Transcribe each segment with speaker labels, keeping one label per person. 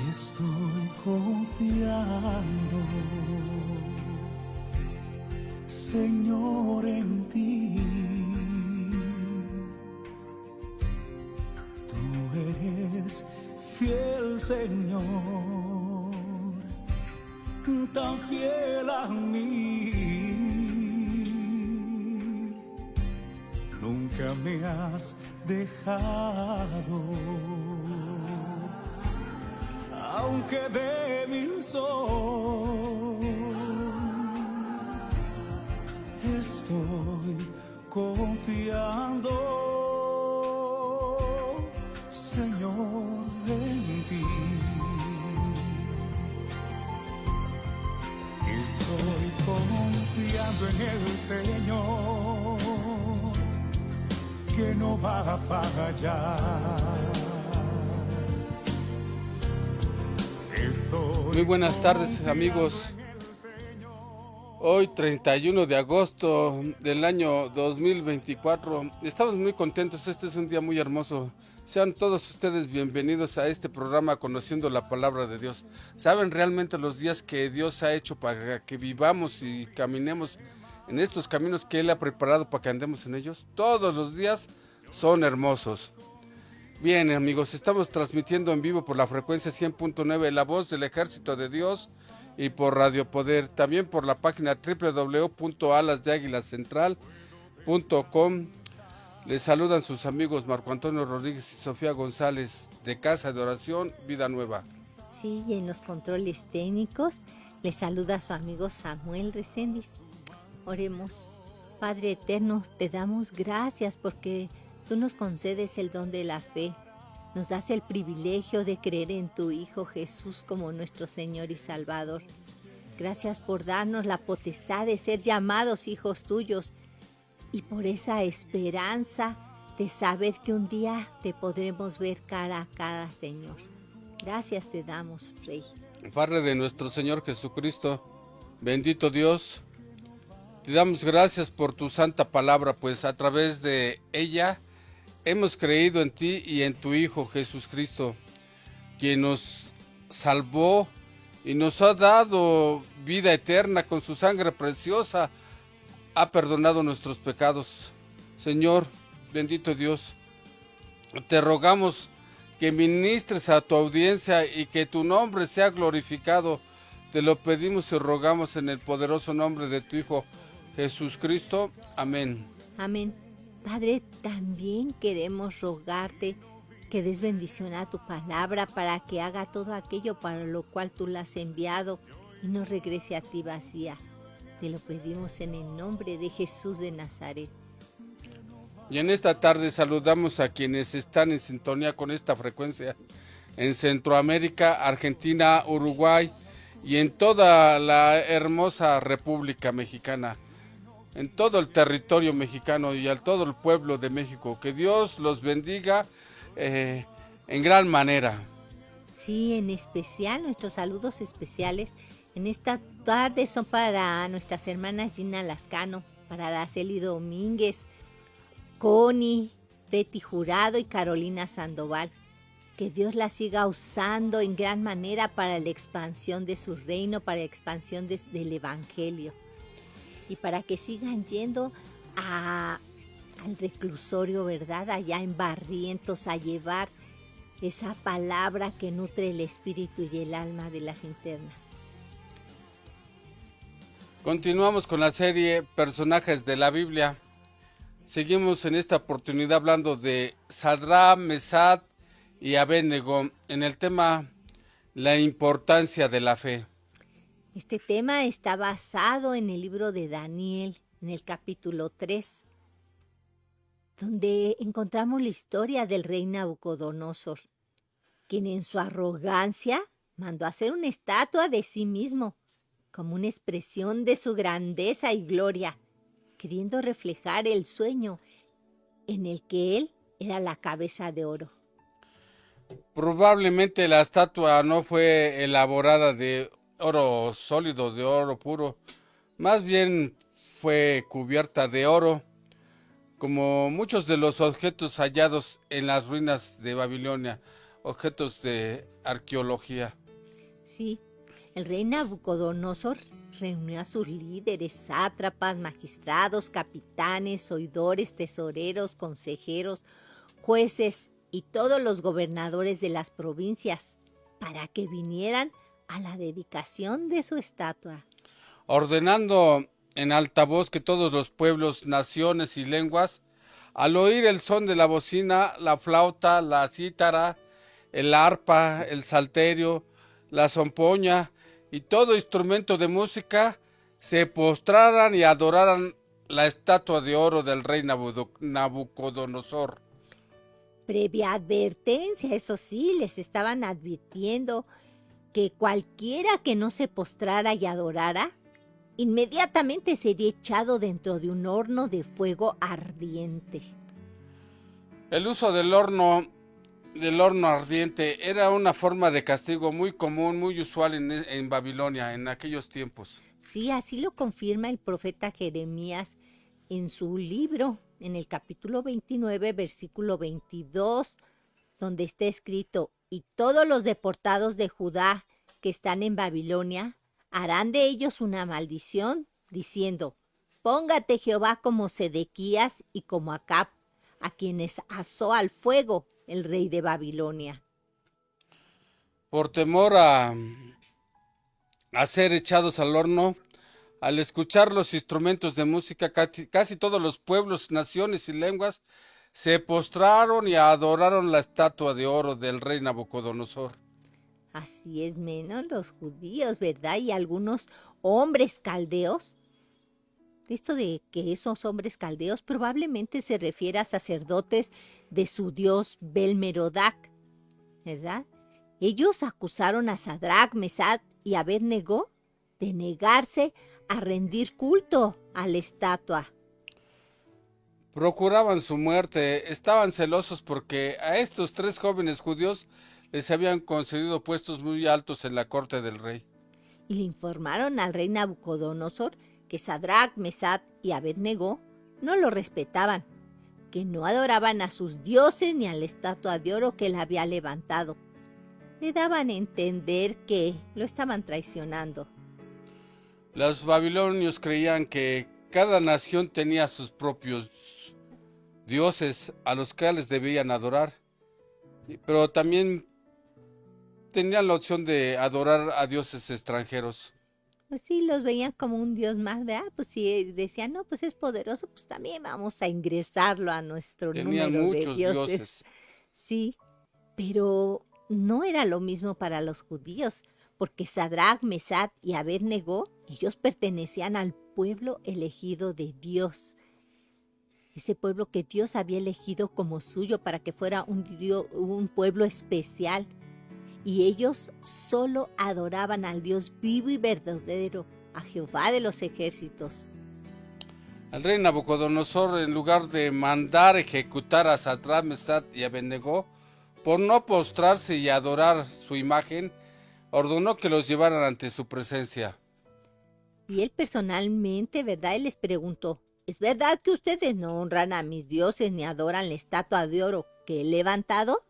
Speaker 1: Estoy confiando, Señor, en ti. Tú eres fiel, Señor, tan fiel a mí. Nunca me has dejado, aunque débil soy. Estoy confiando, Señor, en ti. Estoy confiando en el Señor, que no va a fallar.
Speaker 2: Muy buenas tardes, amigos. Hoy 31 de agosto del año 2024. Estamos muy contentos, este es un día muy hermoso. Sean todos ustedes bienvenidos a este programa Conociendo la Palabra de Dios. ¿Saben realmente los días que Dios ha hecho para que vivamos y caminemos en estos caminos que Él ha preparado para que andemos en ellos? Todos los días son hermosos. Bien, amigos, estamos transmitiendo en vivo por la frecuencia 100.9 La Voz del Ejército de Dios y por Radio Poder, también por la página www.alasdeaguilacentral.com. Les saludan sus amigos Marco Antonio Rodríguez y Sofía González de Casa de Oración Vida Nueva.
Speaker 3: Sí, y en los controles técnicos les saluda su amigo Samuel Reséndiz. Oremos. Padre eterno, te damos gracias porque tú nos concedes el don de la fe, nos das el privilegio de creer en tu Hijo Jesús como nuestro Señor y Salvador. Gracias por darnos la potestad de ser llamados hijos tuyos y por esa esperanza de saber que un día te podremos ver cara a cara, Señor. Gracias te damos, Rey.
Speaker 2: Padre de nuestro Señor Jesucristo, bendito Dios, te damos gracias por tu santa palabra, pues a través de ella hemos creído en ti y en tu Hijo Jesucristo, quien nos salvó y nos ha dado vida eterna con su sangre preciosa, ha perdonado nuestros pecados. Señor, bendito Dios, te rogamos que ministres a tu audiencia y que tu nombre sea glorificado. Te lo pedimos y rogamos en el poderoso nombre de tu Hijo Jesucristo. Amén.
Speaker 3: Amén. Padre, también queremos rogarte que des bendición a tu palabra para que haga todo aquello para lo cual tú la has enviado y no regrese a ti vacía. Te lo pedimos en el nombre de Jesús de Nazaret.
Speaker 2: Y en esta tarde saludamos a quienes están en sintonía con esta frecuencia en Centroamérica, Argentina, Uruguay y en toda la hermosa República Mexicana, en todo el territorio mexicano y a todo el pueblo de México. Que Dios los bendiga en gran manera.
Speaker 3: Sí, en especial, nuestros saludos especiales en esta tarde son para nuestras hermanas Gina Lascano, para Araceli Domínguez, Connie, Betty Jurado y Carolina Sandoval. Que Dios las siga usando en gran manera para la expansión de su reino, para la expansión del Evangelio. Y para que sigan yendo al reclusorio, ¿verdad? Allá en Barrientos a llevar esa palabra que nutre el espíritu y el alma de las internas.
Speaker 2: Continuamos con la serie Personajes de la Biblia. Seguimos en esta oportunidad hablando de Sadrach, Mesach y Abednego en el tema la importancia de la fe.
Speaker 3: Este tema está basado en el libro de Daniel, en el capítulo 3, donde encontramos la historia del rey Nabucodonosor, quien en su arrogancia mandó hacer una estatua de sí mismo, como una expresión de su grandeza y gloria, queriendo reflejar el sueño en el que él era la cabeza de oro.
Speaker 2: Probablemente la estatua no fue elaborada de oro sólido, de oro puro, más bien fue cubierta de oro, como muchos de los objetos hallados en las ruinas de Babilonia, objetos de arqueología.
Speaker 3: Sí, el rey Nabucodonosor reunió a sus líderes, sátrapas, magistrados, capitanes, oidores, tesoreros, consejeros, jueces y todos los gobernadores de las provincias para que vinieran a la dedicación de su estatua.
Speaker 2: Ordenando en altavoz que todos los pueblos, naciones y lenguas, al oír el son de la bocina, la flauta, la cítara, el arpa, el salterio, la zampoña y todo instrumento de música, se postraran y adoraran la estatua de oro del rey Nabucodonosor.
Speaker 3: Previa advertencia, eso sí, les estaban advirtiendo que cualquiera que no se postrara y adorara, inmediatamente sería echado dentro de un horno de fuego ardiente.
Speaker 2: El uso del horno ardiente era una forma de castigo muy común, muy usual en Babilonia en aquellos tiempos.
Speaker 3: Sí, así lo confirma el profeta Jeremías en su libro, en el capítulo 29, versículo 22, donde está escrito: y todos los deportados de Judá que están en Babilonia harán de ellos una maldición, diciendo: póngate Jehová como Sedequías y como Acab, a quienes asó al fuego el rey de Babilonia.
Speaker 2: Por temor a ser echados al horno, al escuchar los instrumentos de música, casi todos los pueblos, naciones y lenguas se postraron y adoraron la estatua de oro del rey Nabucodonosor.
Speaker 3: Así es, menos los judíos, ¿verdad? Y algunos hombres caldeos. Esto de que esos hombres caldeos probablemente se refiere a sacerdotes de su dios Bel-Merodac, ¿verdad? Ellos acusaron a Sadrach, Mesach y Abed-Negó de negarse a rendir culto a la estatua.
Speaker 2: Procuraban su muerte, estaban celosos porque a estos 3 jóvenes judíos les habían concedido puestos muy altos en la corte del rey.
Speaker 3: Y le informaron al rey Nabucodonosor que Sadrach, Mesach y Abed-Negó no lo respetaban, que no adoraban a sus dioses ni a la estatua de oro que él había levantado. Le daban a entender que lo estaban traicionando.
Speaker 2: Los babilonios creían que cada nación tenía sus propios dioses a los cuales debían adorar, pero también tenían la opción de adorar a dioses extranjeros.
Speaker 3: Pues sí, los veían como un dios más, ¿verdad? Pues si decían, no, pues es poderoso, pues también vamos a ingresarlo a nuestro
Speaker 2: Tenían
Speaker 3: número de
Speaker 2: muchos
Speaker 3: dioses.
Speaker 2: dioses.
Speaker 3: Sí, pero no era lo mismo para los judíos, porque Sadrach, Mesach y Abed-Negó, ellos pertenecían al pueblo elegido de Dios. Ese pueblo que Dios había elegido como suyo para que fuera un pueblo especial. Y ellos solo adoraban al Dios vivo y verdadero, a Jehová de los ejércitos.
Speaker 2: El rey Nabucodonosor, en lugar de mandar ejecutar a Sadrach, Mesach y Abed-Negó, por no postrarse y adorar su imagen, ordenó que los llevaran ante su presencia.
Speaker 3: Y él personalmente, ¿verdad? Él les preguntó: ¿es verdad que ustedes no honran a mis dioses ni adoran la estatua de oro que he levantado?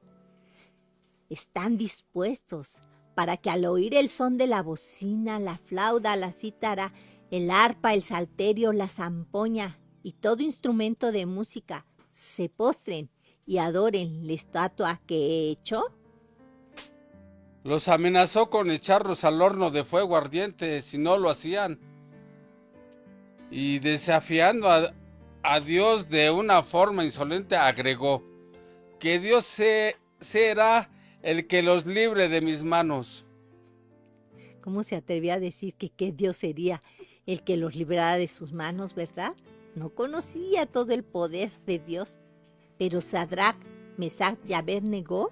Speaker 3: Están dispuestos para que al oír el son de la bocina, la flauta, la cítara, el arpa, el salterio, la zampoña y todo instrumento de música, se postren y adoren la estatua que he hecho.
Speaker 2: Los amenazó con echarlos al horno de fuego ardiente si no lo hacían. Y desafiando a Dios de una forma insolente, agregó que Dios será el que los libre de mis manos.
Speaker 3: ¿Cómo se atrevía a decir que qué Dios sería el que los librara de sus manos, verdad? No conocía todo el poder de Dios. Pero Sadrach, Mesach y Abed-Negó,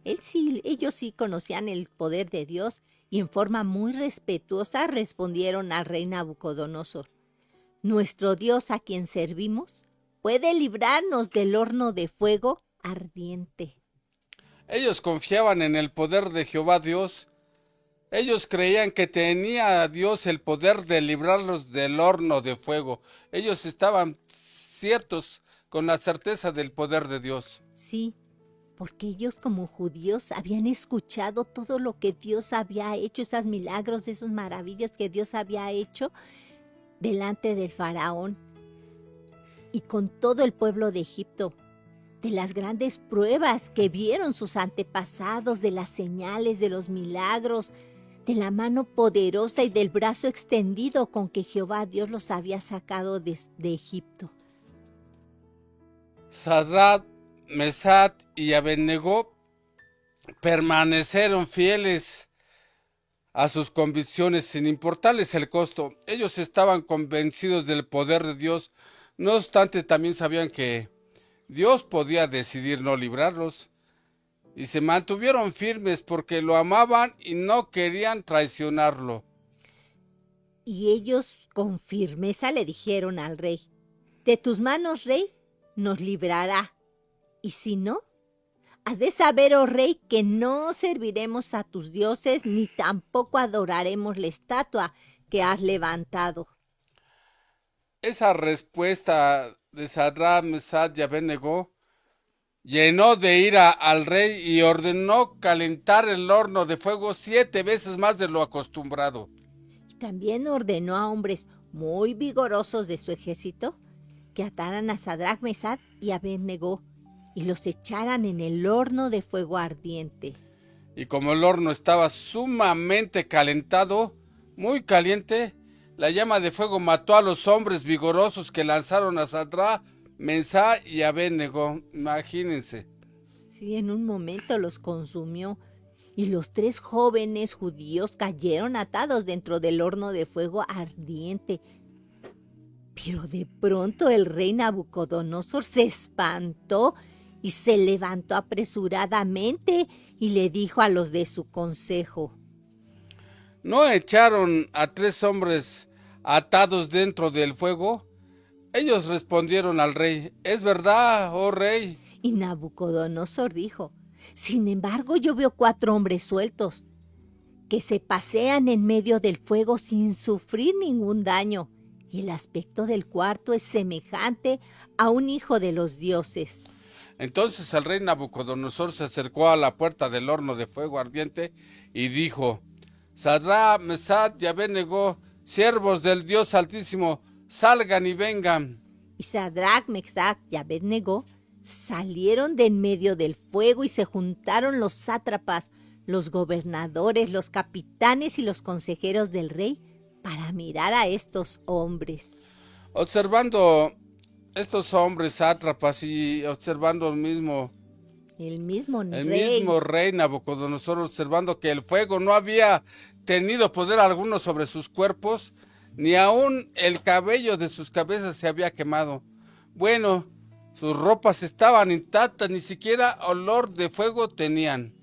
Speaker 3: ellos sí conocían el poder de Dios y en forma muy respetuosa respondieron al rey Nabucodonosor: nuestro Dios a quien servimos puede librarnos del horno de fuego ardiente.
Speaker 2: Ellos confiaban en el poder de Jehová Dios. Ellos creían que tenía Dios el poder de librarlos del horno de fuego. Ellos estaban ciertos con la certeza del poder de Dios.
Speaker 3: Sí, porque ellos como judíos habían escuchado todo lo que Dios había hecho, esos milagros, esas maravillas que Dios había hecho delante del faraón y con todo el pueblo de Egipto, de las grandes pruebas que vieron sus antepasados, de las señales, de los milagros, de la mano poderosa y del brazo extendido con que Jehová Dios los había sacado de Egipto.
Speaker 2: Sadrach, Mesach y Abednego permanecieron fieles a sus convicciones sin importarles el costo. Ellos estaban convencidos del poder de Dios, no obstante también sabían que Dios podía decidir no librarlos, y se mantuvieron firmes porque lo amaban y no querían traicionarlo.
Speaker 3: Y ellos con firmeza le dijeron al rey: de tus manos, rey, nos librará, y si no, has de saber, oh rey, que no serviremos a tus dioses, ni tampoco adoraremos la estatua que has levantado.
Speaker 2: Esa respuesta de Sadrach, Mesach y Abednego llenó de ira al rey y ordenó calentar el horno de fuego 7 veces más de lo acostumbrado.
Speaker 3: Y también ordenó a hombres muy vigorosos de su ejército que ataran a Sadrach, Mesach y Abednego y los echaran en el horno de fuego ardiente.
Speaker 2: Y como el horno estaba sumamente calentado, muy caliente, la llama de fuego mató a los hombres vigorosos que lanzaron a Sadrach, Mesach y Abednego. Imagínense.
Speaker 3: Sí, en un momento los consumió, y los 3 jóvenes judíos cayeron atados dentro del horno de fuego ardiente. Pero de pronto el rey Nabucodonosor se espantó y se levantó apresuradamente y le dijo a los de su consejo:
Speaker 2: ¿no echaron a 3 hombres atados dentro del fuego? Ellos respondieron al rey: es verdad, oh rey.
Speaker 3: Y Nabucodonosor dijo: sin embargo, yo veo 4 hombres sueltos que se pasean en medio del fuego sin sufrir ningún daño, y el aspecto del cuarto es semejante a un hijo de los dioses.
Speaker 2: Entonces el rey Nabucodonosor se acercó a la puerta del horno de fuego ardiente y dijo: Sadrach, Mesach y Abednego, siervos del Dios Altísimo, salgan y vengan.
Speaker 3: Y Sadrach, Mesach y Abednego salieron de en medio del fuego y se juntaron los sátrapas, los gobernadores, los capitanes y los consejeros del rey para mirar a estos hombres.
Speaker 2: Observando estos hombres sátrapas y observando
Speaker 3: El mismo
Speaker 2: el
Speaker 3: rey.
Speaker 2: mismo rey Nabucodonosor, observando que el fuego no había tenido poder alguno sobre sus cuerpos, ni aún el cabello de sus cabezas se había quemado. Bueno, sus ropas estaban intactas, ni siquiera olor de fuego tenían.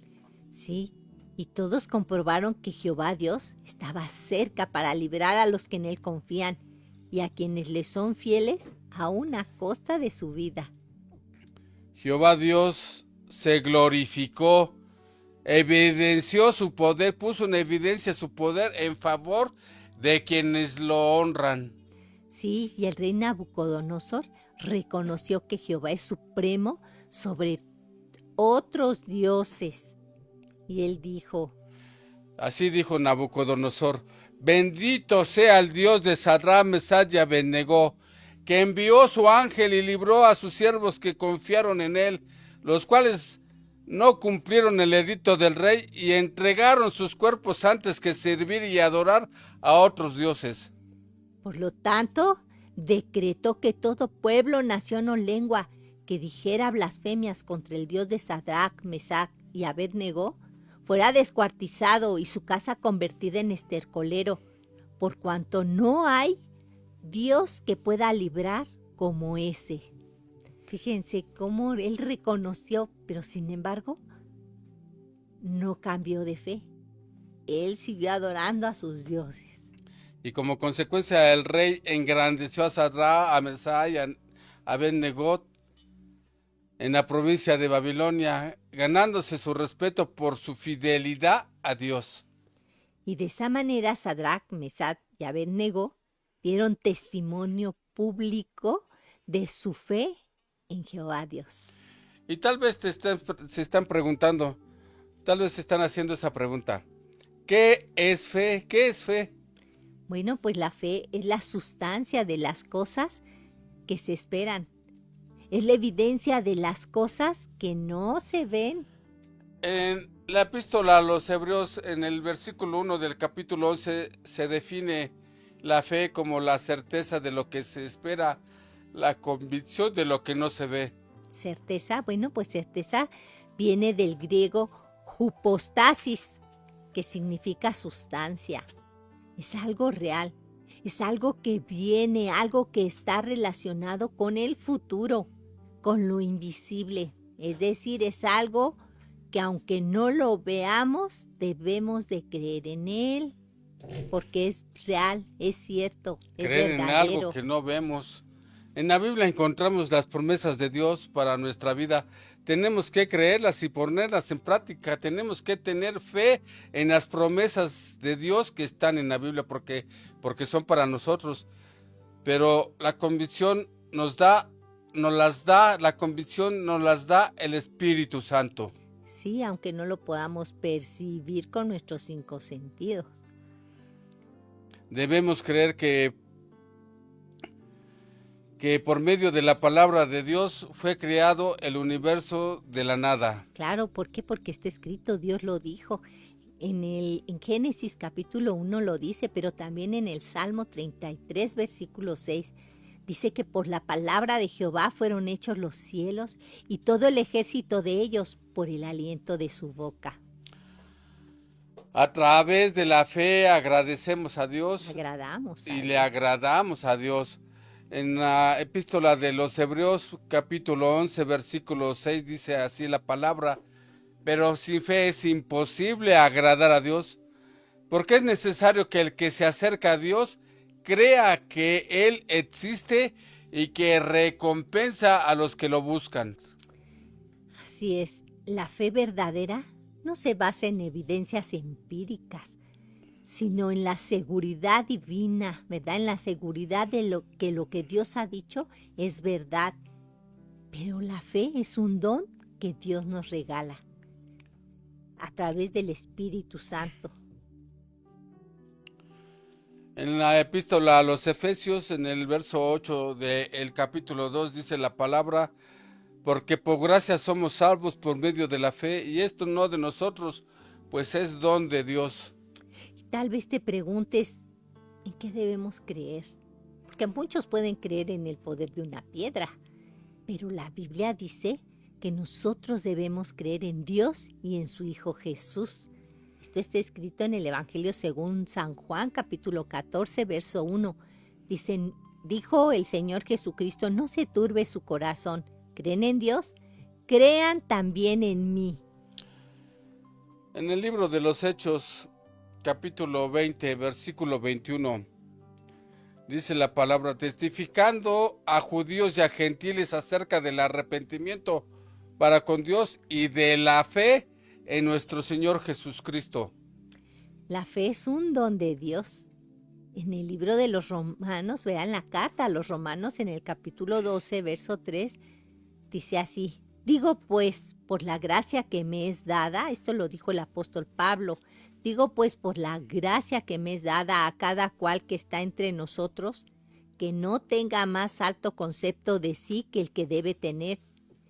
Speaker 3: Sí, y todos comprobaron que Jehová Dios estaba cerca para librar a los que en él confían y a quienes le son fieles aún a costa de su vida.
Speaker 2: Jehová Dios se glorificó, evidenció su poder, puso en evidencia su poder en favor de quienes lo honran.
Speaker 3: Sí, y el rey Nabucodonosor reconoció que Jehová es supremo sobre otros dioses. Y él dijo:
Speaker 2: Así dijo Nabucodonosor: bendito sea el Dios de Sadrach, Mesach y Abednego, que envió su ángel y libró a sus siervos que confiaron en él, los cuales no cumplieron el edicto del rey y entregaron sus cuerpos antes que servir y adorar a otros dioses.
Speaker 3: por lo tanto, decretó que todo pueblo, nación o lengua que dijera blasfemias contra el Dios de Sadrach, Mesach y Abednego fuera descuartizado y su casa convertida en estercolero, por cuanto no hay Dios que pueda librar como ese. Fíjense cómo él reconoció, pero sin embargo, no cambió de fe. Él siguió adorando a sus dioses.
Speaker 2: Y como consecuencia el rey engrandeció a Sadrach, a Mesach y a Abed-Negó en la provincia de Babilonia, ganándose su respeto por su fidelidad a Dios.
Speaker 3: Y de esa manera Sadrach, Mesach y Abed-Negó dieron testimonio público de su fe en Jehová Dios.
Speaker 2: Y tal vez se están preguntando, tal vez se están haciendo esa pregunta. ¿Qué es fe? ¿Qué es fe?
Speaker 3: Bueno, pues la fe es la sustancia de las cosas que se esperan. Es la evidencia de las cosas que no se ven.
Speaker 2: En la epístola a los Hebreos, en el versículo 1 del capítulo 11, se define la fe como la certeza de lo que se espera, la convicción de lo que no se ve.
Speaker 3: Certeza, bueno, pues certeza viene del griego hypostasis, que significa sustancia. Es algo real, es algo que viene, algo que está relacionado con el futuro, con lo invisible. Es decir, es algo que aunque no lo veamos, debemos de creer en él, porque es real, es cierto, es
Speaker 2: Creer
Speaker 3: verdadero.
Speaker 2: en algo que no vemos. En la Biblia encontramos las promesas de Dios para nuestra vida. Tenemos que creerlas y ponerlas en práctica. Tenemos que tener fe en las promesas de Dios que están en la Biblia porque son para nosotros. Pero la convicción nos las da el Espíritu Santo.
Speaker 3: Sí, aunque no lo podamos percibir con nuestros 5 sentidos.
Speaker 2: Debemos creer que por medio de la palabra de Dios fue creado el universo de la nada.
Speaker 3: Claro, ¿por qué? Porque está escrito, Dios lo dijo. En Génesis capítulo 1 lo dice, pero también en el Salmo 33, versículo 6, dice que por la palabra de Jehová fueron hechos los cielos y todo el ejército de ellos por el aliento de su boca.
Speaker 2: A través de la fe agradecemos a Dios
Speaker 3: Agradamos a
Speaker 2: y
Speaker 3: Dios.
Speaker 2: le agradamos a Dios. En la epístola de los Hebreos, capítulo 11, versículo 6, dice así la palabra: pero sin fe es imposible agradar a Dios, porque es necesario que el que se acerca a Dios crea que Él existe y que recompensa a los que lo buscan.
Speaker 3: Así es, la fe verdadera no se basa en evidencias empíricas, sino en la seguridad divina, ¿verdad? En la seguridad de lo que Dios ha dicho es verdad. Pero la fe es un don que Dios nos regala a través del Espíritu Santo.
Speaker 2: En la epístola a los Efesios, en el verso 8 del capítulo 2, dice la palabra: porque por gracia somos salvos por medio de la fe, y esto no de nosotros, pues es don de Dios.
Speaker 3: Tal vez te preguntes, ¿en qué debemos creer? Porque muchos pueden creer en el poder de una piedra, pero la Biblia dice que nosotros debemos creer en Dios y en su Hijo Jesús. Esto está escrito en el Evangelio según San Juan, capítulo 14, verso 1. Dijo el Señor Jesucristo: no se turbe su corazón. ¿Creen en Dios? Crean también en mí.
Speaker 2: En el libro de los Hechos, capítulo 20, versículo 21, dice la palabra: testificando a judíos y a gentiles acerca del arrepentimiento para con Dios y de la fe en nuestro Señor Jesucristo.
Speaker 3: La fe es un don de Dios. En el libro de los Romanos, verán la carta a los Romanos en el capítulo 12, verso 3, dice así: digo pues, por la gracia que me es dada, esto lo dijo el apóstol Pablo, digo pues por la gracia que me es dada a cada cual que está entre nosotros, que no tenga más alto concepto de sí que el que debe tener,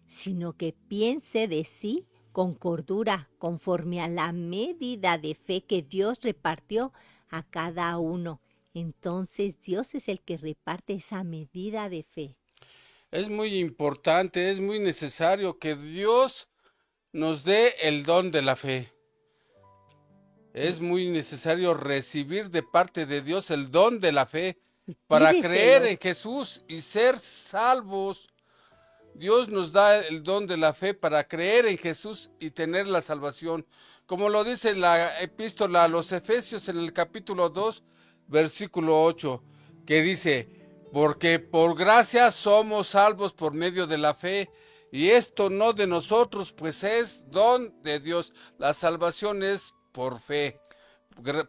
Speaker 3: sino que piense de sí con cordura, conforme a la medida de fe que Dios repartió a cada uno. Entonces Dios es el que reparte esa medida de fe.
Speaker 2: Es muy importante, es muy necesario que Dios nos dé el don de la fe. Sí. Es muy necesario recibir de parte de Dios el don de la fe para creer en Jesús y ser salvos. Dios nos da el don de la fe para creer en Jesús y tener la salvación. Como lo dice la epístola a los Efesios en el capítulo 2, versículo 8, que dice: porque por gracia somos salvos por medio de la fe, y esto no de nosotros, pues es don de Dios. La salvación es por fe,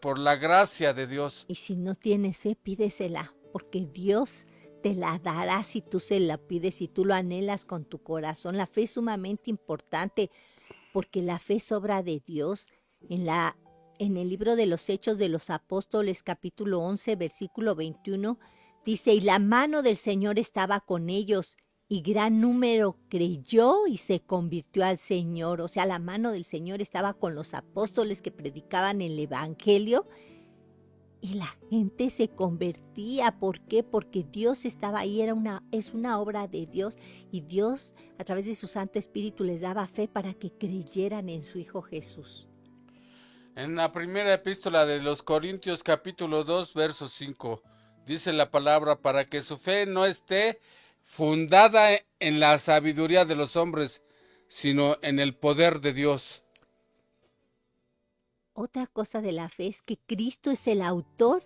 Speaker 2: por la gracia de Dios.
Speaker 3: Y si no tienes fe, pídesela, porque Dios te la dará si tú se la pides, si tú lo anhelas con tu corazón. La fe es sumamente importante, porque la fe es obra de Dios. En el libro de los Hechos de los Apóstoles, capítulo 11, versículo 21, dice, y la mano del Señor estaba con ellos, y gran número creyó y se convirtió al Señor. O sea, la mano del Señor estaba con los apóstoles que predicaban el Evangelio, y la gente se convertía. ¿Por qué? Porque Dios estaba ahí, es una obra de Dios, y Dios a través de su Santo Espíritu les daba fe para que creyeran en su Hijo Jesús.
Speaker 2: En la primera epístola de los Corintios, capítulo 2, verso 5, dice la palabra, para que su fe no esté fundada en la sabiduría de los hombres, sino en el poder de Dios.
Speaker 3: Otra cosa de la fe es que Cristo es el autor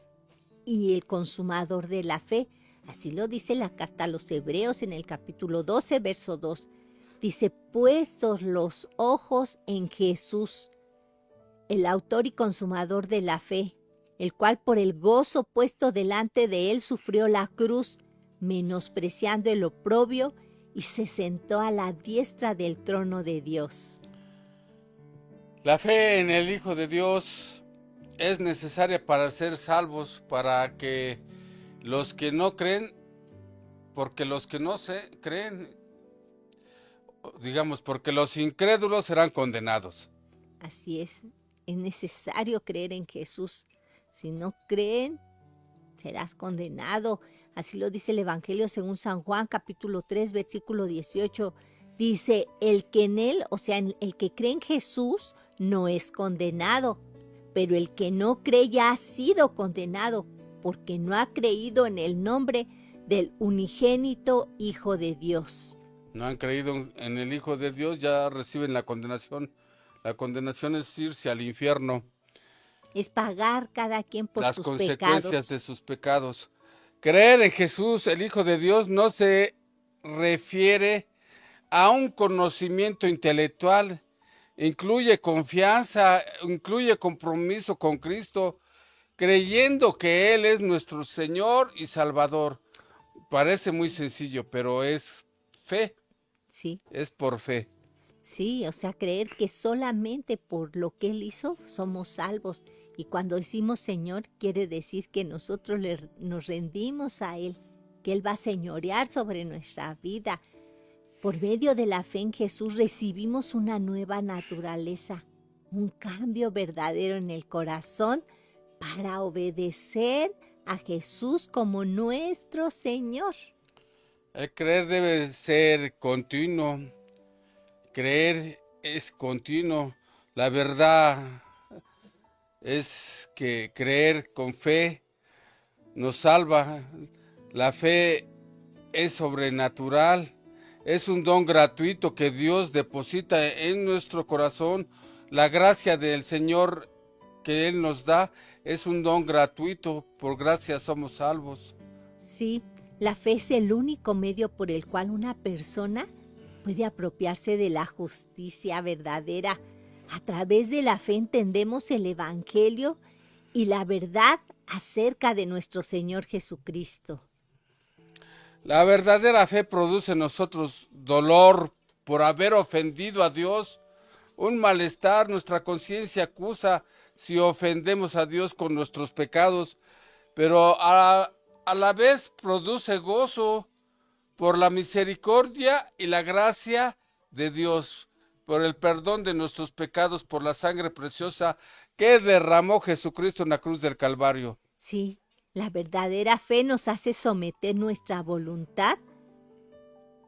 Speaker 3: y el consumador de la fe. Así lo dice la carta a los Hebreos en el capítulo 12, verso 2. Dice, puestos los ojos en Jesús, el autor y consumador de la fe, el cual por el gozo puesto delante de él sufrió la cruz, menospreciando el oprobio, y se sentó a la diestra del trono de Dios.
Speaker 2: La fe en el Hijo de Dios es necesaria para ser salvos, para que los que no creen, porque los que no creen, digamos, porque los incrédulos serán condenados.
Speaker 3: Así es necesario creer en Jesús. Si no creen, serás condenado. Así lo dice el Evangelio según San Juan, capítulo 3, versículo 18. Dice, el que en él, o sea, el que cree en Jesús, no es condenado, pero el que no cree ya ha sido condenado, porque no ha creído en el nombre del unigénito Hijo de Dios.
Speaker 2: No han creído en el Hijo de Dios, ya reciben la condenación. La condenación es irse al infierno.
Speaker 3: Es pagar cada quien por sus pecados.
Speaker 2: Las consecuencias de sus pecados. Creer en Jesús, el Hijo de Dios, no se refiere a un conocimiento intelectual. Incluye confianza, incluye compromiso con Cristo, creyendo que Él es nuestro Señor y Salvador. Parece muy sencillo, pero es fe.
Speaker 3: Sí.
Speaker 2: Es por fe.
Speaker 3: Sí, o sea, creer que solamente por lo que Él hizo somos salvos. Y cuando decimos Señor, quiere decir que nosotros nos rendimos a Él, que Él va a señorear sobre nuestra vida. Por medio de la fe en Jesús recibimos una nueva naturaleza, un cambio verdadero en el corazón para obedecer a Jesús como nuestro Señor.
Speaker 2: El creer debe ser continuo. Creer es continuo. La verdad es que creer con fe nos salva. La fe es sobrenatural. Es un don gratuito que Dios deposita en nuestro corazón. La gracia del Señor que Él nos da es un don gratuito. Por gracia somos salvos.
Speaker 3: Sí, la fe es el único medio por el cual una persona puede apropiarse de la justicia verdadera. A través de la fe entendemos el Evangelio y la verdad acerca de nuestro Señor Jesucristo.
Speaker 2: La verdadera fe produce en nosotros dolor por haber ofendido a Dios, un malestar. Nuestra conciencia acusa si ofendemos a Dios con nuestros pecados, pero a la vez produce gozo por la misericordia y la gracia de Dios, por el perdón de nuestros pecados, por la sangre preciosa que derramó Jesucristo en la cruz del Calvario.
Speaker 3: Sí, la verdadera fe nos hace someter nuestra voluntad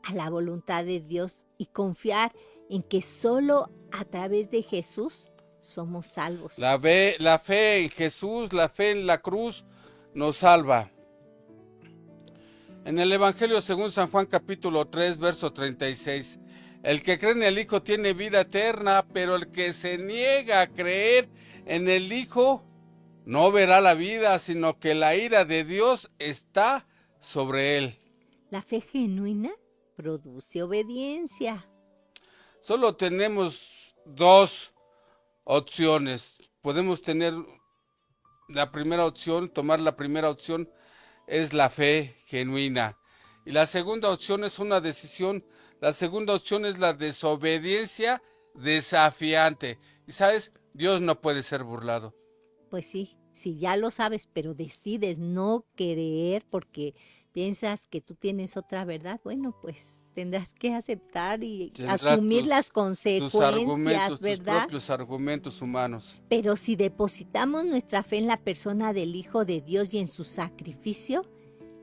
Speaker 3: a la voluntad de Dios y confiar en que solo a través de Jesús somos salvos.
Speaker 2: La fe en Jesús, la fe en la cruz nos salva. En el Evangelio según San Juan capítulo 3, verso 36, el que cree en el Hijo tiene vida eterna, pero el que se niega a creer en el Hijo no verá la vida, sino que la ira de Dios está sobre él.
Speaker 3: La fe genuina produce obediencia.
Speaker 2: Solo tenemos dos opciones. Podemos tener la primera opción, tomar la primera opción es la fe genuina. Y la segunda opción es una decisión. La segunda opción es la desobediencia desafiante. Y sabes, Dios no puede ser burlado.
Speaker 3: Pues sí, si ya lo sabes, pero decides no creer porque piensas que tú tienes otra verdad, bueno, pues tendrás que aceptar y
Speaker 2: Tendrás
Speaker 3: asumir las
Speaker 2: tus
Speaker 3: consecuencias,
Speaker 2: argumentos, tus
Speaker 3: ¿verdad?
Speaker 2: propios argumentos humanos.
Speaker 3: Pero si depositamos nuestra fe en la persona del Hijo de Dios y en su sacrificio,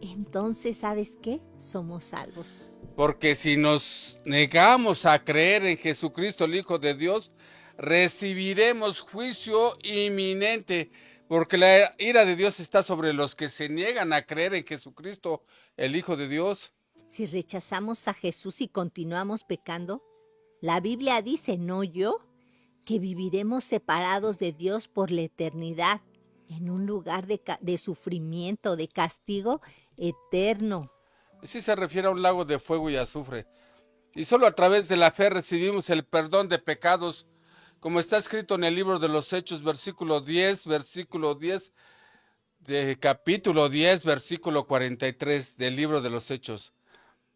Speaker 3: entonces, ¿sabes qué? Somos salvos.
Speaker 2: Porque si nos negamos a creer en Jesucristo, el Hijo de Dios, recibiremos juicio inminente, porque la ira de Dios está sobre los que se niegan a creer en Jesucristo, el Hijo de Dios.
Speaker 3: Si rechazamos a Jesús y continuamos pecando, la Biblia dice, no yo, que viviremos separados de Dios por la eternidad, en un lugar de sufrimiento, de castigo eterno.
Speaker 2: Sí se refiere a un lago de fuego y azufre. Y solo a través de la fe recibimos el perdón de pecados, como está escrito en el libro de los Hechos, versículo 10 de capítulo 10, versículo 43 del libro de los Hechos.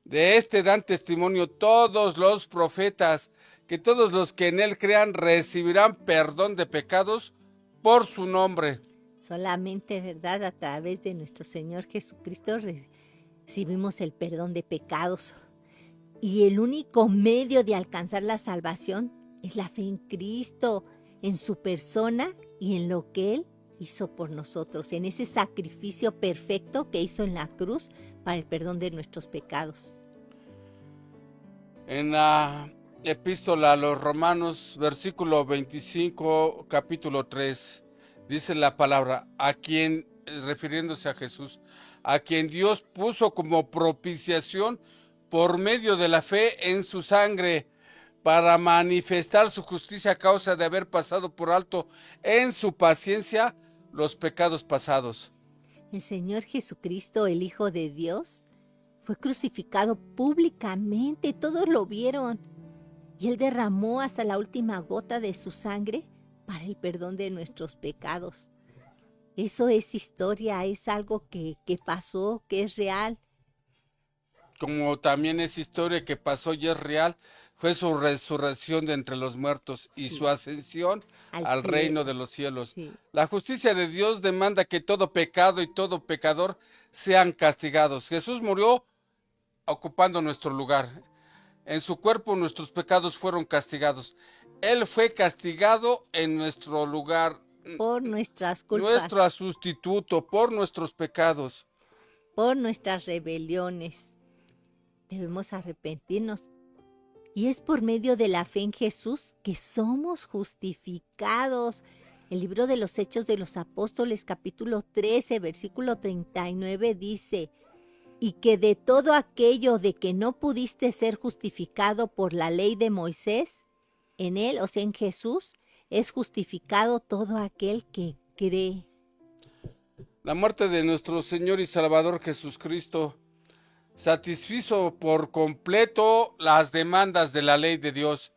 Speaker 2: De este dan testimonio todos los profetas, que todos los que en él crean recibirán perdón de pecados por su nombre.
Speaker 3: Solamente, ¿verdad? A través de nuestro Señor Jesucristo recibimos el perdón de pecados. Y el único medio de alcanzar la salvación es la fe en Cristo, en su persona y en lo que Él hizo por nosotros, en ese sacrificio perfecto que hizo en la cruz para el perdón de nuestros pecados.
Speaker 2: En la epístola a los Romanos, versículo 25, capítulo 3, dice la palabra, a quien, refiriéndose a Jesús, a quien Dios puso como propiciación por medio de la fe en su sangre, para manifestar su justicia a causa de haber pasado por alto en su paciencia los pecados pasados.
Speaker 3: El Señor Jesucristo, el Hijo de Dios, fue crucificado públicamente, todos lo vieron, y Él derramó hasta la última gota de su sangre para el perdón de nuestros pecados. Eso es historia, es algo que pasó, que es real.
Speaker 2: Como también es historia que pasó y es real, fue su resurrección de entre los muertos y su ascensión al reino de los cielos.
Speaker 3: Sí.
Speaker 2: La justicia de Dios demanda que todo pecado y todo pecador sean castigados. Jesús murió ocupando nuestro lugar. En su cuerpo nuestros pecados fueron castigados. Él fue castigado en nuestro lugar.
Speaker 3: Por nuestras culpas.
Speaker 2: Nuestro sustituto, por nuestros pecados.
Speaker 3: Por nuestras rebeliones. Debemos arrepentirnos. Y es por medio de la fe en Jesús que somos justificados. El libro de los Hechos de los Apóstoles, capítulo 13, versículo 39, dice, y que de todo aquello de que no pudiste ser justificado por la ley de Moisés, en él, o sea, en Jesús, es justificado todo aquel que cree.
Speaker 2: La muerte de nuestro Señor y Salvador Jesucristo satisfizo por completo las demandas de la ley de Dios.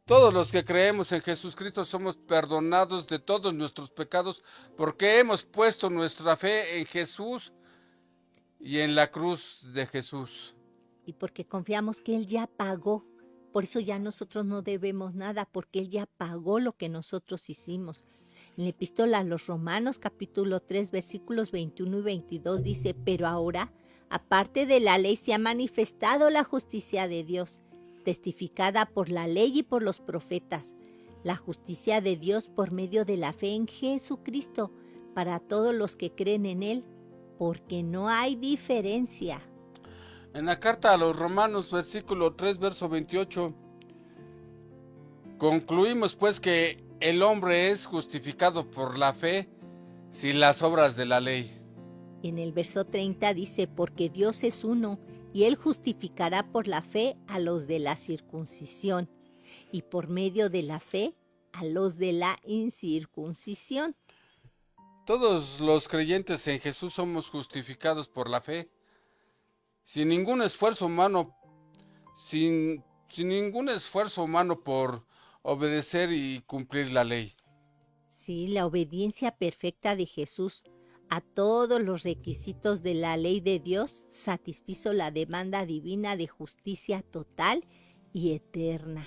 Speaker 2: Todos los que creemos en Jesucristo somos perdonados de todos nuestros pecados porque hemos puesto nuestra fe en Jesús y en la cruz de Jesús.
Speaker 3: Y porque confiamos que Él ya pagó. Por eso ya nosotros no debemos nada, porque Él ya pagó lo que nosotros hicimos. En la epístola a los Romanos, capítulo 3, versículos 21 y 22 dice, pero ahora, aparte de la ley, se ha manifestado la justicia de Dios, testificada por la ley y por los profetas, la justicia de Dios por medio de la fe en Jesucristo, para todos los que creen en Él, porque no hay diferencia.
Speaker 2: En la carta a los Romanos, versículo 3, verso 28, concluimos pues que el hombre es justificado por la fe sin las obras de la ley.
Speaker 3: Y en el verso 30 dice, porque Dios es uno, y Él justificará por la fe a los de la circuncisión, y por medio de la fe a los de la incircuncisión.
Speaker 2: Todos los creyentes en Jesús somos justificados por la fe, sin ningún esfuerzo humano, sin ningún esfuerzo humano por obedecer y cumplir la ley.
Speaker 3: Sí, la obediencia perfecta de Jesús a todos los requisitos de la ley de Dios satisfizo la demanda divina de justicia total y eterna.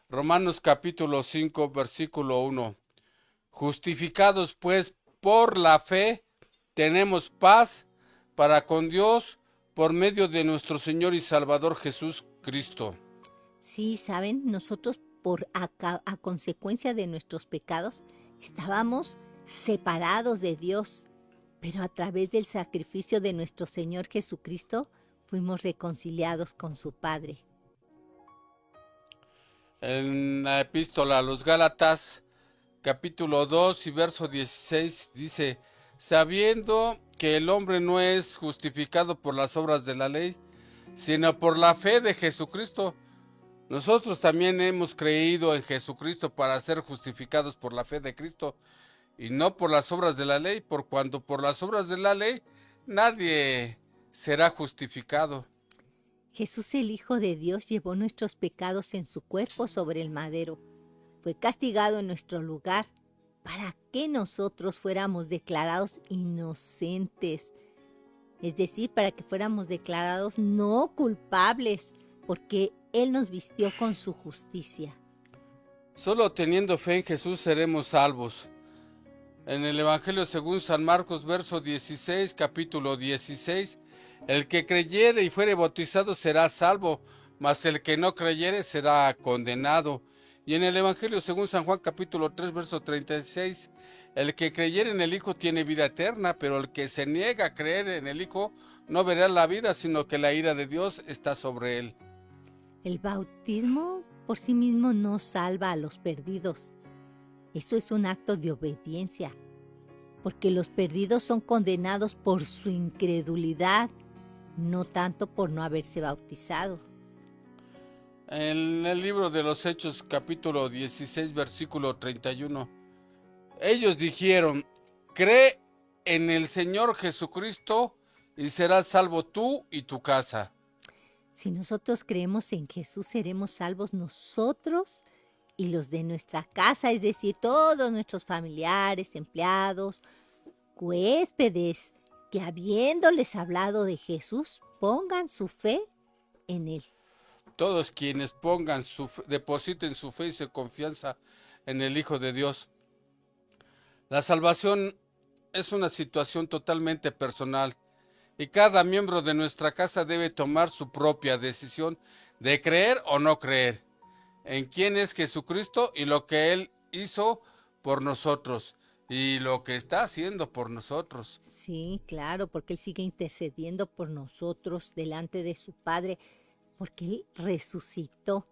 Speaker 2: Romanos capítulo 5, versículo 1. Justificados pues por la fe, tenemos paz para con Dios por medio de nuestro Señor y Salvador Jesús Cristo.
Speaker 3: Sí, saben, nosotros a consecuencia de nuestros pecados estábamos separados de Dios, pero a través del sacrificio de nuestro Señor Jesucristo fuimos reconciliados con su Padre.
Speaker 2: En la epístola a los Gálatas, capítulo 2 y verso 16, dice, sabiendo que el hombre no es justificado por las obras de la ley, sino por la fe de Jesucristo. Nosotros también hemos creído en Jesucristo para ser justificados por la fe de Cristo y no por las obras de la ley, por cuanto por las obras de la ley nadie será justificado.
Speaker 3: Jesús, el Hijo de Dios, llevó nuestros pecados en su cuerpo sobre el madero. Fue castigado en nuestro lugar para que nosotros fuéramos declarados inocentes. Es decir, para que fuéramos declarados no culpables, porque Él nos vistió con su justicia.
Speaker 2: Solo teniendo fe en Jesús seremos salvos. En el Evangelio según San Marcos, verso 16, capítulo 16, el que creyere y fuere bautizado será salvo, mas el que no creyere será condenado. Y en el Evangelio según San Juan, capítulo 3, verso 36, el que creyere en el Hijo tiene vida eterna, pero el que se niega a creer en el Hijo no verá la vida, sino que la ira de Dios está sobre él.
Speaker 3: El bautismo por sí mismo no salva a los perdidos. Eso es un acto de obediencia, porque los perdidos son condenados por su incredulidad, no tanto por no haberse bautizado.
Speaker 2: En el libro de los Hechos, capítulo 16, versículo 31, ellos dijeron, cree en el Señor Jesucristo y serás salvo tú y tu casa.
Speaker 3: Si nosotros creemos en Jesús, seremos salvos nosotros y los de nuestra casa, es decir, todos nuestros familiares, empleados, huéspedes, que habiéndoles hablado de Jesús, pongan su fe en Él.
Speaker 2: Todos quienes depositen su fe y su confianza en el Hijo de Dios. La salvación es una situación totalmente personal y cada miembro de nuestra casa debe tomar su propia decisión de creer o no creer en quién es Jesucristo y lo que Él hizo por nosotros y lo que está haciendo por nosotros.
Speaker 3: Sí, claro, porque Él sigue intercediendo por nosotros delante de su Padre, porque Él resucitó.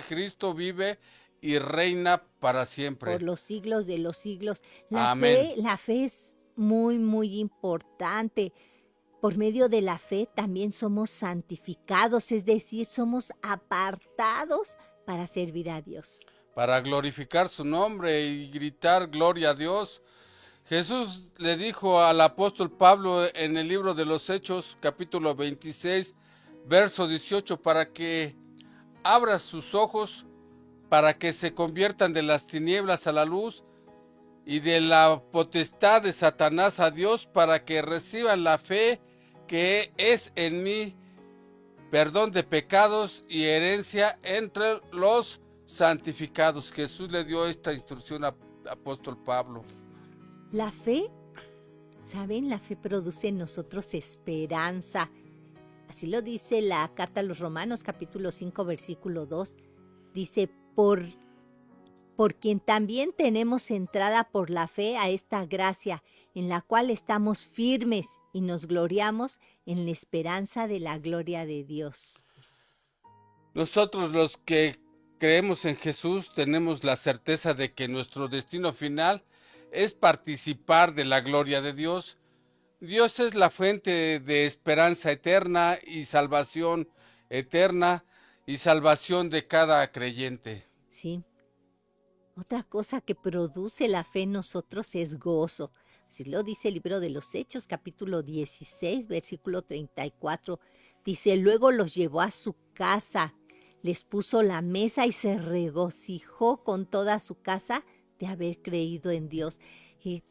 Speaker 2: Cristo vive y reina para siempre.
Speaker 3: Por los siglos de los siglos.
Speaker 2: Amén.
Speaker 3: La fe es muy, muy importante. Por medio de la fe también somos santificados, es decir, somos apartados para servir a Dios.
Speaker 2: Para glorificar su nombre y gritar gloria a Dios. Jesús le dijo al apóstol Pablo en el libro de los Hechos, capítulo 26, verso 18, para que abra sus ojos, para que se conviertan de las tinieblas a la luz y de la potestad de Satanás a Dios, para que reciban la fe que es en mí, perdón de pecados y herencia entre los santificados. Jesús le dio esta instrucción al apóstol Pablo.
Speaker 3: La fe, ¿saben? La fe produce en nosotros esperanza. Así lo dice la carta a los Romanos, capítulo 5, versículo 2. Dice, por quien también tenemos entrada por la fe a esta gracia, en la cual estamos firmes y nos gloriamos en la esperanza de la gloria de Dios.
Speaker 2: Nosotros los que creemos en Jesús tenemos la certeza de que nuestro destino final es participar de la gloria de Dios. Dios es la fuente de esperanza eterna y salvación eterna y salvación de cada creyente.
Speaker 3: Sí, Otra cosa que produce la fe en nosotros es gozo. Así lo dice el libro de los Hechos, capítulo 16, versículo 34. Dice, luego los llevó a su casa, les puso la mesa y se regocijó con toda su casa de haber creído en Dios. Y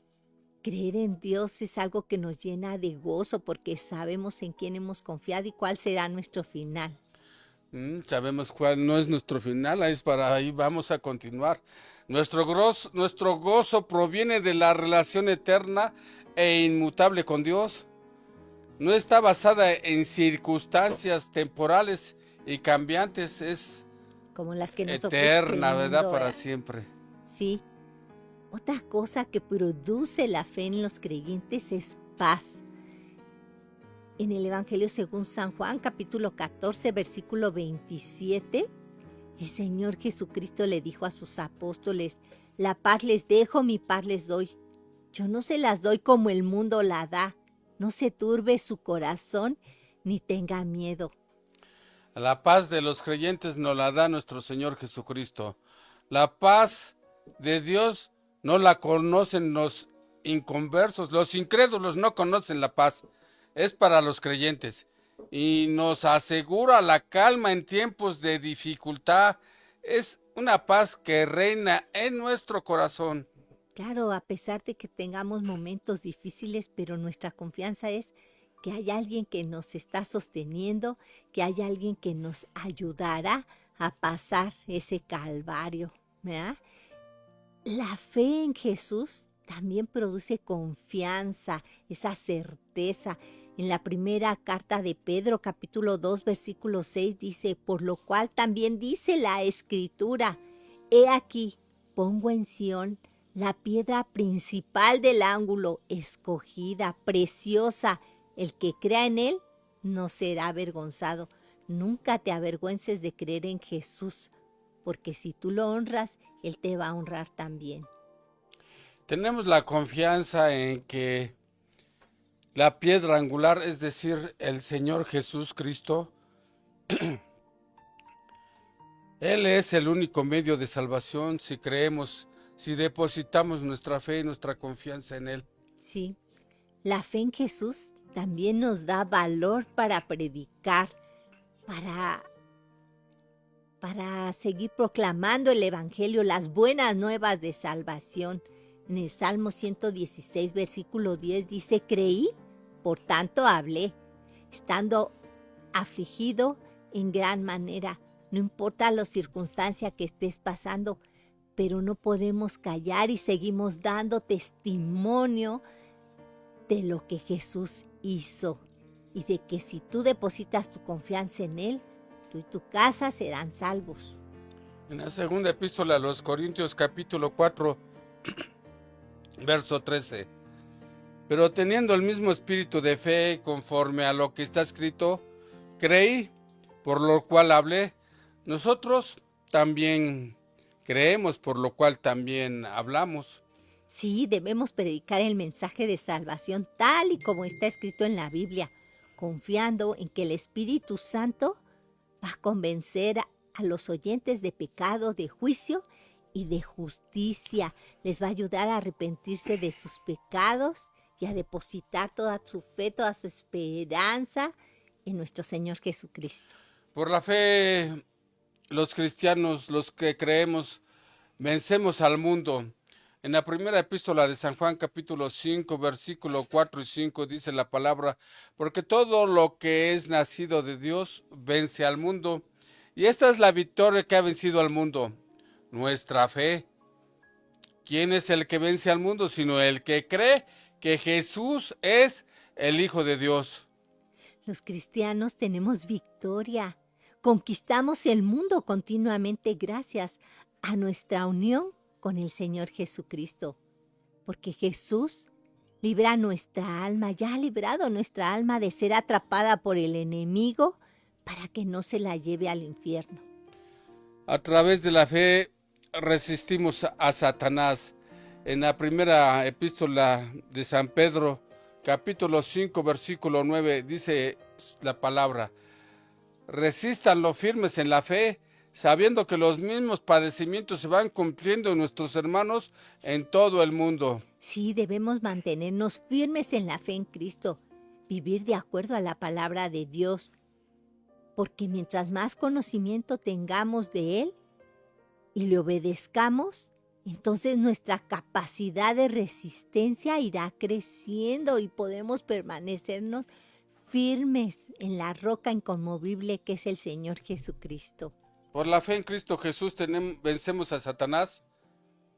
Speaker 3: creer en Dios es algo que nos llena de gozo porque sabemos en quién hemos confiado y cuál será nuestro final.
Speaker 2: Sabemos cuál no es nuestro final, es para ahí vamos a continuar. Nuestro gozo proviene de la relación eterna e inmutable con Dios. No está basada en circunstancias temporales y cambiantes, es
Speaker 3: Como las que nos ofrece
Speaker 2: eterna,
Speaker 3: el
Speaker 2: ¿verdad?
Speaker 3: mundo,
Speaker 2: Para
Speaker 3: ¿verdad?
Speaker 2: siempre.
Speaker 3: Sí. Otra cosa que produce la fe en los creyentes es paz. En el Evangelio según San Juan, capítulo 14, versículo 27, el Señor Jesucristo le dijo a sus apóstoles, la paz les dejo, mi paz les doy. Yo no se las doy como el mundo la da. No se turbe su corazón ni tenga miedo.
Speaker 2: La paz de los creyentes nos la da nuestro Señor Jesucristo. La paz de Dios no la conocen los inconversos, los incrédulos no conocen la paz. Es para los creyentes y nos asegura la calma en tiempos de dificultad. Es una paz que reina en nuestro corazón.
Speaker 3: Claro, a pesar de que tengamos momentos difíciles, pero nuestra confianza es que hay alguien que nos está sosteniendo, que hay alguien que nos ayudará a pasar ese calvario, ¿verdad? La fe en Jesús también produce confianza, esa certeza. En la primera carta de Pedro, capítulo 2, versículo 6, dice, por lo cual también dice la Escritura, he aquí, pongo en Sión la piedra principal del ángulo, escogida, preciosa. El que crea en él no será avergonzado. Nunca te avergüences de creer en Jesús, porque si tú lo honras, Él te va a honrar también.
Speaker 2: Tenemos la confianza en que la piedra angular, es decir, el Señor Jesucristo, Él es el único medio de salvación si creemos, si depositamos nuestra fe y nuestra confianza en Él.
Speaker 3: Sí, la fe en Jesús también nos da valor para predicar, para seguir proclamando el Evangelio, las buenas nuevas de salvación. En el Salmo 116, versículo 10 dice, creí, por tanto hablé, estando afligido en gran manera. No importa la circunstancia que estés pasando, pero no podemos callar y seguimos dando testimonio de lo que Jesús hizo y de que si tú depositas tu confianza en Él, tú y tu casa serán salvos.
Speaker 2: En la segunda epístola a los Corintios, capítulo 4, verso 13. Pero teniendo el mismo espíritu de fe, conforme a lo que está escrito, creí, por lo cual hablé. Nosotros también creemos, por lo cual también hablamos.
Speaker 3: Sí, debemos predicar el mensaje de salvación tal y como está escrito en la Biblia, confiando en que el Espíritu Santo va a convencer a los oyentes de pecado, de juicio y de justicia. Les va a ayudar a arrepentirse de sus pecados y a depositar toda su fe, toda su esperanza en nuestro Señor Jesucristo.
Speaker 2: Por la fe, los cristianos, los que creemos, vencemos al mundo. En la primera epístola de San Juan, capítulo 5, versículo 4 y 5, dice la palabra, porque todo lo que es nacido de Dios vence al mundo. Y esta es la victoria que ha vencido al mundo, nuestra fe. ¿Quién es el que vence al mundo? Sino el que cree que Jesús es el Hijo de Dios.
Speaker 3: Los cristianos tenemos victoria. Conquistamos el mundo continuamente gracias a nuestra unión con el Señor Jesucristo. Porque Jesús libra nuestra alma, ya ha librado nuestra alma de ser atrapada por el enemigo para que no se la lleve al infierno.
Speaker 2: A través de la fe resistimos a Satanás. En la primera epístola de San Pedro, capítulo 5, versículo 9, dice la palabra, resístanlo firmes en la fe, sabiendo que los mismos padecimientos se van cumpliendo en nuestros hermanos en todo el mundo.
Speaker 3: Sí, debemos mantenernos firmes en la fe en Cristo, vivir de acuerdo a la palabra de Dios, porque mientras más conocimiento tengamos de Él y le obedezcamos, entonces nuestra capacidad de resistencia irá creciendo y podemos permanecernos firmes en la roca inconmovible que es el Señor Jesucristo.
Speaker 2: Por la fe en Cristo Jesús vencemos a Satanás.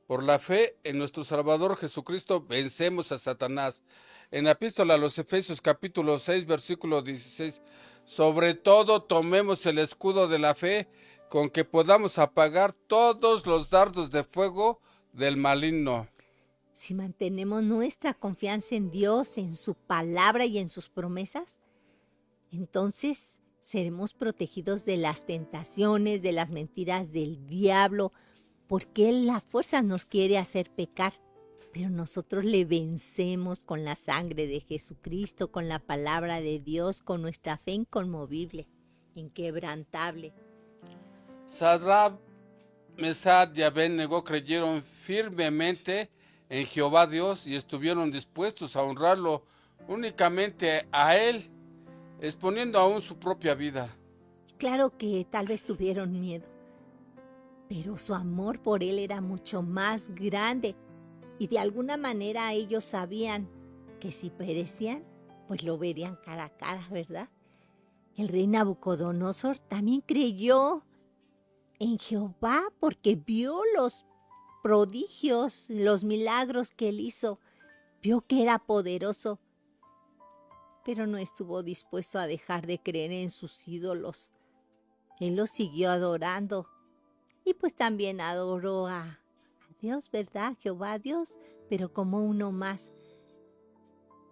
Speaker 2: Por la fe en nuestro Salvador Jesucristo vencemos a Satanás. En la epístola a los Efesios capítulo 6 versículo 16, sobre todo tomemos el escudo de la fe con que podamos apagar todos los dardos de fuego del maligno.
Speaker 3: Si mantenemos nuestra confianza en Dios, en su palabra y en sus promesas, entonces seremos protegidos de las tentaciones, de las mentiras del diablo, porque Él a fuerza nos quiere hacer pecar, pero nosotros le vencemos con la sangre de Jesucristo, con la palabra de Dios, con nuestra fe inconmovible, inquebrantable.
Speaker 2: Sadrach, Mesach y Abed-Nego creyeron firmemente en Jehová Dios y estuvieron dispuestos a honrarlo únicamente a Él, exponiendo aún su propia vida.
Speaker 3: Claro que tal vez tuvieron miedo, pero su amor por Él era mucho más grande y de alguna manera ellos sabían que si perecían, pues lo verían cara a cara, ¿verdad? El rey Nabucodonosor también creyó en Jehová porque vio los prodigios, los milagros que Él hizo, vio que era poderoso, pero no estuvo dispuesto a dejar de creer en sus ídolos. Él los siguió adorando y pues también adoró a Dios, ¿verdad? Jehová a Dios, pero como uno más.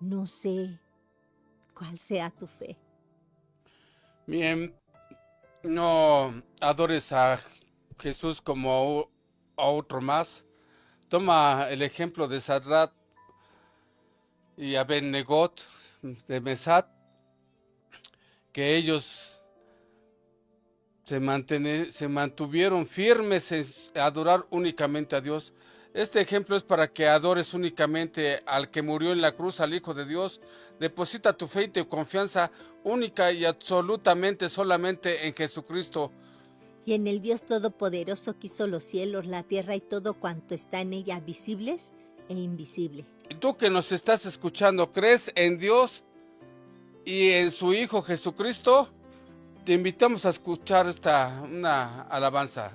Speaker 3: No sé cuál sea tu fe.
Speaker 2: Bien, no adores a Jesús como a otro más. Toma el ejemplo de Sadrach y Abed-Nego de Mesach, que ellos se mantuvieron firmes en adorar únicamente a Dios. Este ejemplo es para que adores únicamente al que murió en la cruz, al Hijo de Dios. Deposita tu fe y tu confianza única y absolutamente solamente en Jesucristo.
Speaker 3: Y en el Dios Todopoderoso que hizo los cielos, la tierra y todo cuanto está en ella, visibles e invisibles.
Speaker 2: Y tú que nos estás escuchando, ¿crees en Dios y en su Hijo Jesucristo? Te invitamos a escuchar esta alabanza.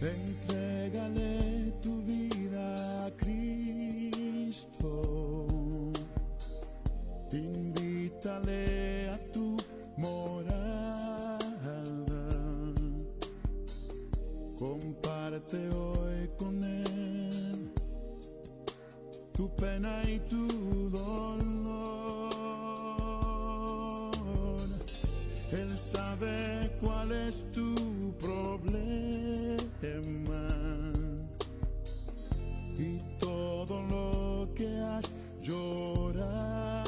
Speaker 1: Entrégale tu vida a Cristo, invítale a tu morada, comparte hoy con Él tu pena y tu dolor. Él sabe cuál es tu problema y todo lo que has llorado.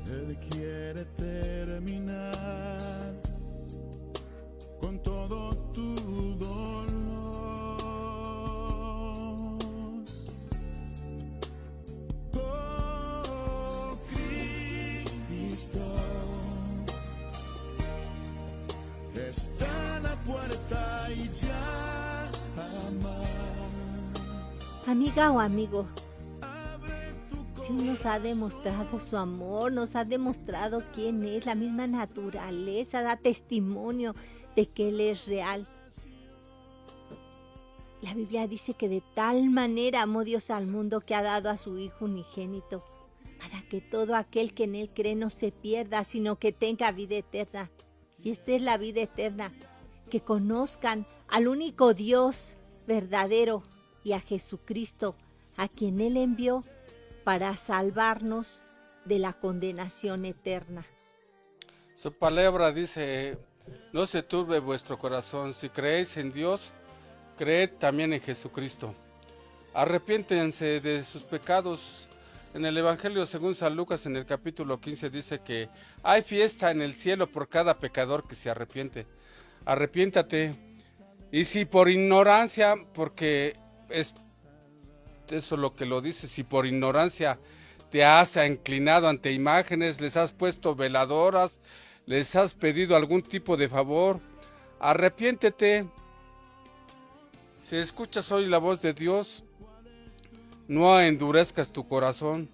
Speaker 1: Él quiere terminar con todo tu dolor. Oh, Cristo está a la puerta y llama.
Speaker 3: Amiga o amigo, Dios nos ha demostrado su amor, nos ha demostrado quién es, la misma naturaleza, da testimonio de que Él es real. La Biblia dice que de tal manera amó Dios al mundo que ha dado a su Hijo unigénito, para que todo aquel que en Él cree no se pierda, sino que tenga vida eterna. Y esta es la vida eterna, que conozcan al único Dios verdadero y a Jesucristo, a quien Él envió para salvarnos de la condenación eterna.
Speaker 2: Su palabra dice: no se turbe vuestro corazón, si creéis en Dios, creed también en Jesucristo. Arrepiéntense de sus pecados. En el Evangelio según San Lucas, en el capítulo 15, dice que hay fiesta en el cielo por cada pecador que se arrepiente. Arrepiéntate. Y si por ignorancia, porque es eso lo que lo dice, si por ignorancia te has inclinado ante imágenes, les has puesto veladoras, les has pedido algún tipo de favor, arrepiéntete. Si escuchas hoy la voz de Dios, no endurezcas tu corazón.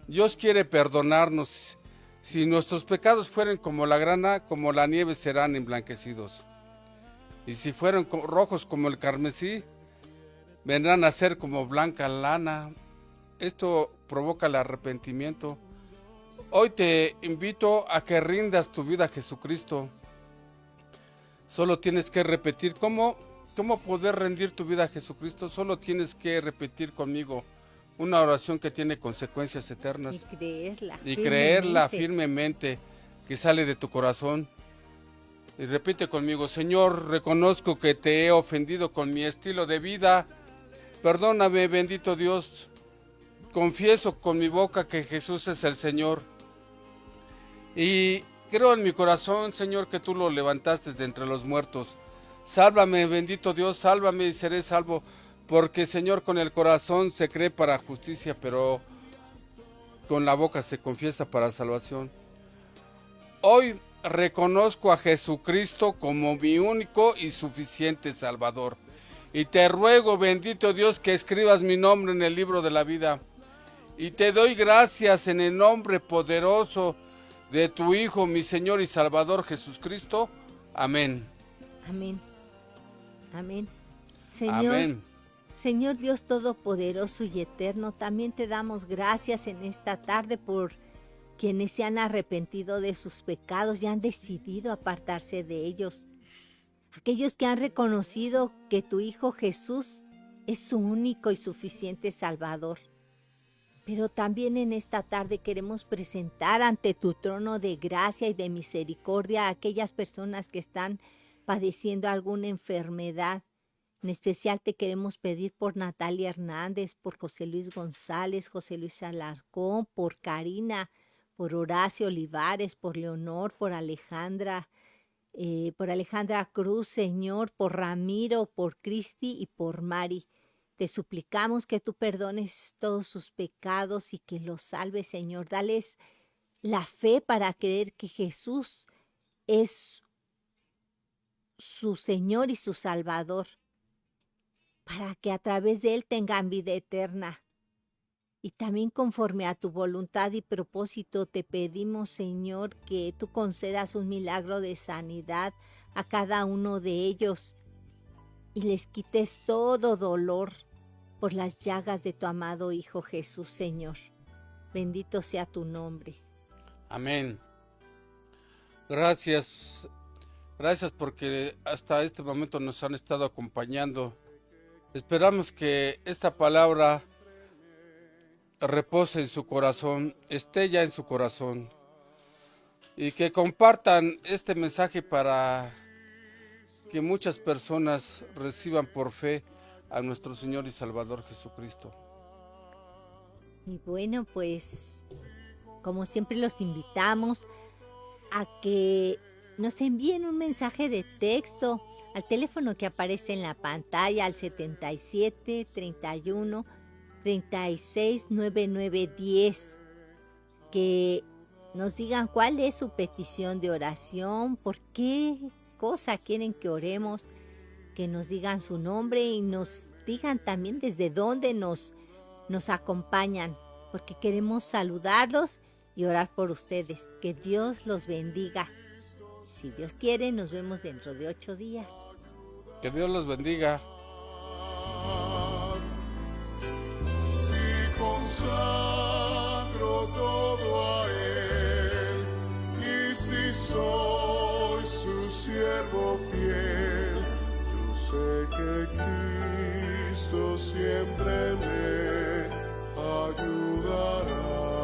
Speaker 2: Dios quiere perdonarnos. Si nuestros pecados fueren como la grana, como la nieve serán emblanquecidos. Y si fueran rojos como el carmesí, vendrán a ser como blanca lana. Esto provoca el arrepentimiento. Hoy te invito a que rindas tu vida a Jesucristo. Solo tienes que repetir. ¿Cómo poder rendir tu vida a Jesucristo? Solo tienes que repetir conmigo una oración que tiene consecuencias eternas.
Speaker 3: Y
Speaker 2: creerla firmemente, que sale de tu corazón. Y repite conmigo: Señor, reconozco que te he ofendido con mi estilo de vida. Perdóname, bendito Dios. Confieso con mi boca que Jesús es el Señor. Y creo en mi corazón, Señor, que tú lo levantaste de entre los muertos. Sálvame, bendito Dios, sálvame y seré salvo. Porque, Señor, con el corazón se cree para justicia, pero con la boca se confiesa para salvación. Hoy reconozco a Jesucristo como mi único y suficiente Salvador. Y te ruego, bendito Dios, que escribas mi nombre en el libro de la vida. Y te doy gracias en el nombre poderoso de tu Hijo, mi Señor y Salvador Jesucristo. Amén.
Speaker 3: Amén. Amén. Señor,
Speaker 2: Amén.
Speaker 3: Señor Dios Todopoderoso y Eterno, también te damos gracias en esta tarde por quienes se han arrepentido de sus pecados y han decidido apartarse de ellos. Aquellos que han reconocido que tu Hijo Jesús es su único y suficiente Salvador. Pero también en esta tarde queremos presentar ante tu trono de gracia y de misericordia a aquellas personas que están padeciendo alguna enfermedad. En especial te queremos pedir por Natalia Hernández, por José Luis González, José Luis Alarcón, por Karina, por Horacio Olivares, por Leonor, por Alejandra Cruz, Señor, por Ramiro, por Cristi y por Mari. Te suplicamos que tú perdones todos sus pecados y que los salves, Señor. Dales la fe para creer que Jesús es su Señor y su Salvador, para que a través de Él tengan vida eterna. Y también conforme a tu voluntad y propósito te pedimos, Señor, que tú concedas un milagro de sanidad a cada uno de ellos y les quites todo dolor por las llagas de tu amado Hijo Jesús, Señor. Bendito sea tu nombre.
Speaker 2: Amén. Gracias porque hasta este momento nos han estado acompañando. Esperamos que esta palabra repose en su corazón, esté ya en su corazón, y que compartan este mensaje para que muchas personas reciban por fe a nuestro Señor y Salvador Jesucristo.
Speaker 3: Y bueno, pues como siempre los invitamos a que nos envíen un mensaje de texto al teléfono que aparece en la pantalla, al 77 31 36 99 10, que nos digan cuál es su petición de oración, por qué cosa quieren que oremos, que nos digan su nombre y nos digan también desde dónde nos acompañan, porque queremos saludarlos y orar por ustedes. Que Dios los bendiga. Si Dios quiere, nos vemos dentro de 8 días.
Speaker 2: Que Dios los bendiga.
Speaker 1: Si consagro soy su siervo fiel. Yo sé que Cristo siempre me ayudará.